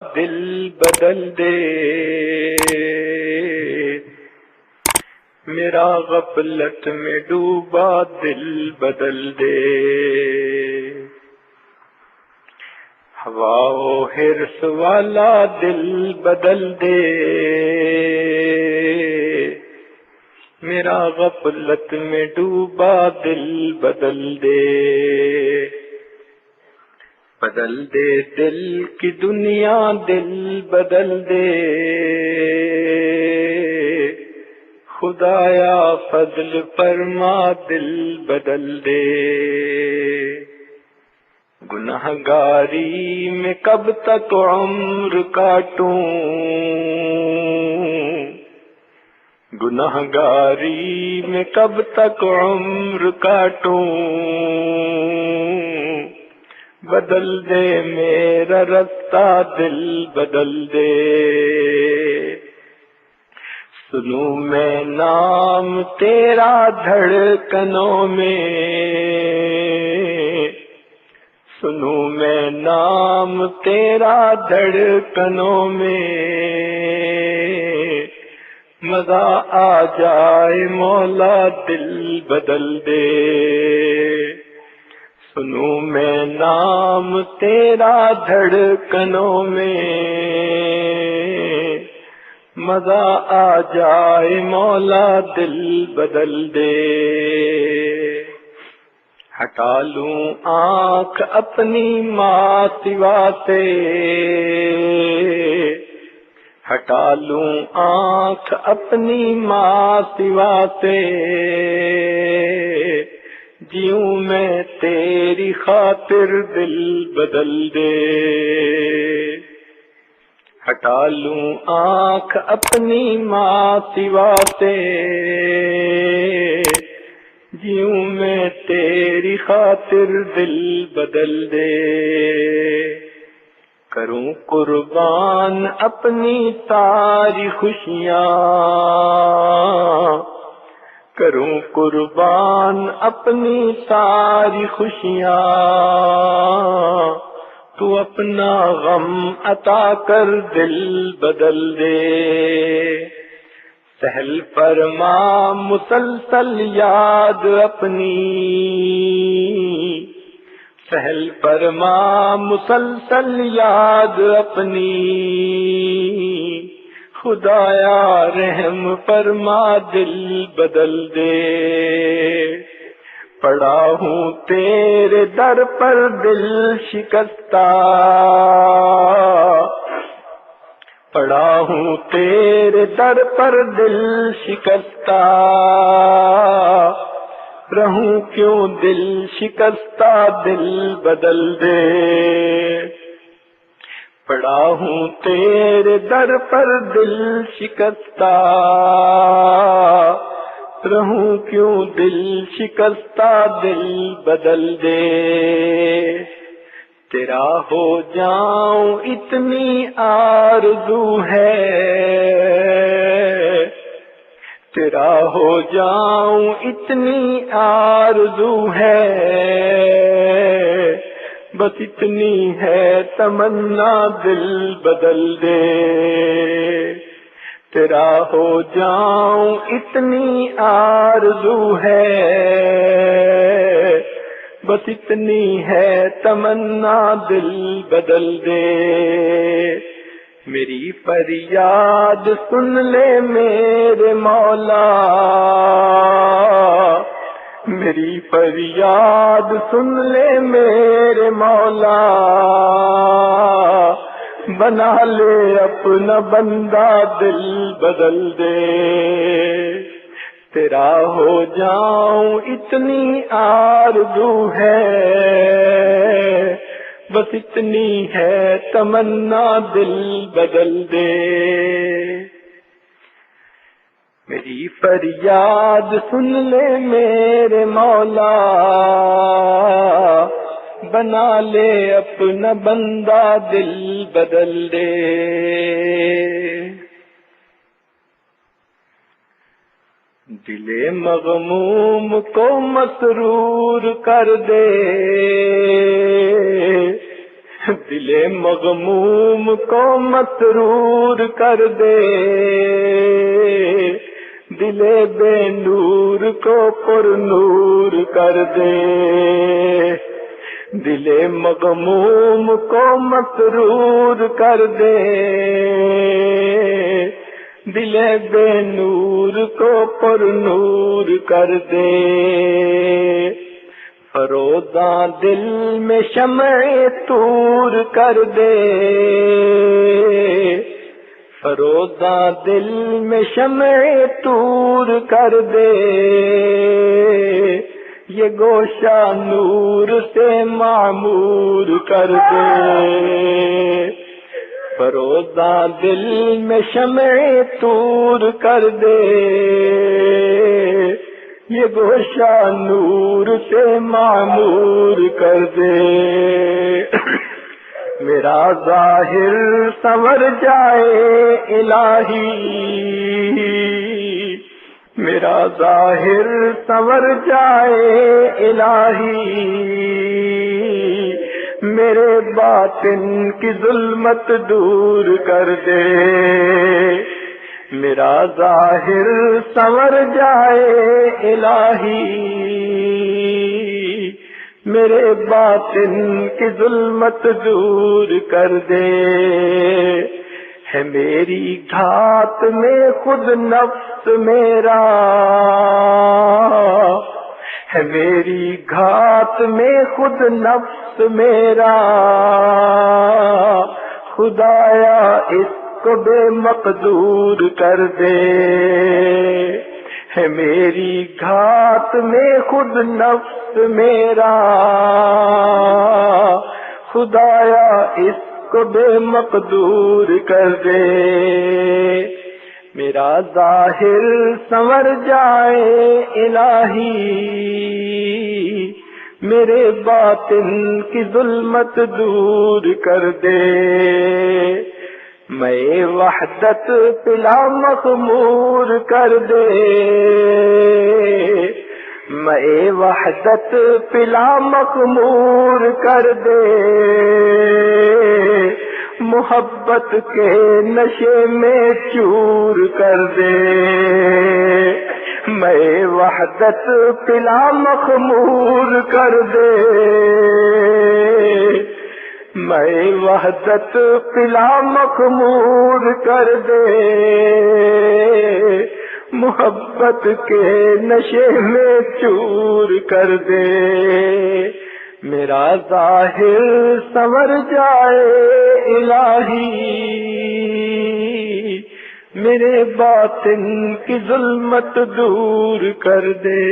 دل بدل دے، میرا غفلت میں ڈوبا دل بدل دے، ہوا و حرص والا دل بدل دے، میرا غفلت میں ڈوبا دل بدل دے، بدل دے دل کی دنیا دل بدل دے، خدایا فضل فرما دل بدل دے، گنہگاری میں کب تک عمر کاٹوں، گنہگاری میں کب تک عمر کاٹوں، بدل دے میرا رستہ دل بدل دے، سنوں میں نام تیرا دھڑکنوں میں، سنوں میں نام تیرا دھڑکنوں میں، مزہ آ جائے مولا دل بدل دے، سنوں میں نام تیرا دھڑکنوں میں، مزہ آ جائے مولا دل بدل دے، ہٹا لوں آنکھ اپنی ماں سوا سے، ہٹا لوں آنکھ اپنی ماں سوا سے، جیوں میں تیری خاطر دل بدل دے، ہٹا لوں آنکھ اپنی ماں سوا سے، جیوں میں تیری خاطر دل بدل دے، کروں قربان اپنی ساری خوشیاں، کروں قربان اپنی ساری خوشیاں، تو اپنا غم عطا کر دل بدل دے، سہل فرما مسلسل یاد اپنی، سہل فرما مسلسل یاد اپنی، خدایا رحم فرما دل بدل دے، پڑا ہوں تیرے در پر دل شکستہ، پڑا ہوں تیرے در پر دل شکستہ، رہوں کیوں دل شکستہ دل بدل دے، پڑا ہوں تیرے در پر دل شکستہ، رہوں کیوں دل شکستہ دل بدل دے، تیرا ہو جاؤں اتنی آرزو ہے، تیرا ہو جاؤں اتنی آرزو ہے، بس اتنی ہے تمنا دل بدل دے، تیرا ہو جاؤں اتنی آرزو ہے، بس اتنی ہے تمنا دل بدل دے، میری فریاد سن لے میرے مولا، میری فریاد سن لے میرے مولا، بنا لے اپنا بندہ دل بدل دے، تیرا ہو جاؤں اتنی آرزو ہے، بس اتنی ہے تمنا دل بدل دے، میری فریاد سن لے میرے مولا، بنا لے اپنا بندہ دل بدل دے، دل مغموم کو مسرور کر دے، دل مغموم کو مسرور کر دے، دل بے نور کو پر نور کر دے، دل مغموم کو مسرور کر دے، دل بے نور کو پر نور کر دے، فروزاں دل میں شمع طور کر دے، فروزاں دل میں شمع طور کر دے، یہ گوشہ نور سے معمور کر دے، فروزاں دل میں شمع طور کر دے، یہ گوشہ نور سے معمور کر دے، میرا ظاہر سنور جائے الہی، میرا ظاہر سنور جائے الہی، میرے باطن کی ظلمت دور کر دے، میرا ظاہر سنور جائے الہی، میرے باطن کی ظلمت دور کر دے، ہے میری گھات میں خود نفس میرا، ہے میری گھات میں خود نفس میرا، خدایا اس کو بے مقدور کر دے، ہے میری گھات میں خود نفس میرا، خدایا اس کو بے مقدور کر دے، میرا ظاہر سنور جائے الہی، میرے باطن کی ظلمت دور کر دے، میں وحدت پلا مخمور کر دے، میں وحدت پلا مخمور کر دے، محبت کے نشے میں چور کر دے، میں وحدت پلا مخمور کر دے، میں وحدت پلا مخمور کر دے، محبت کے نشے میں چور کر دے، میرا ظاہر سنور جائے الہی، میرے باطن کی ظلمت دور کر دے۔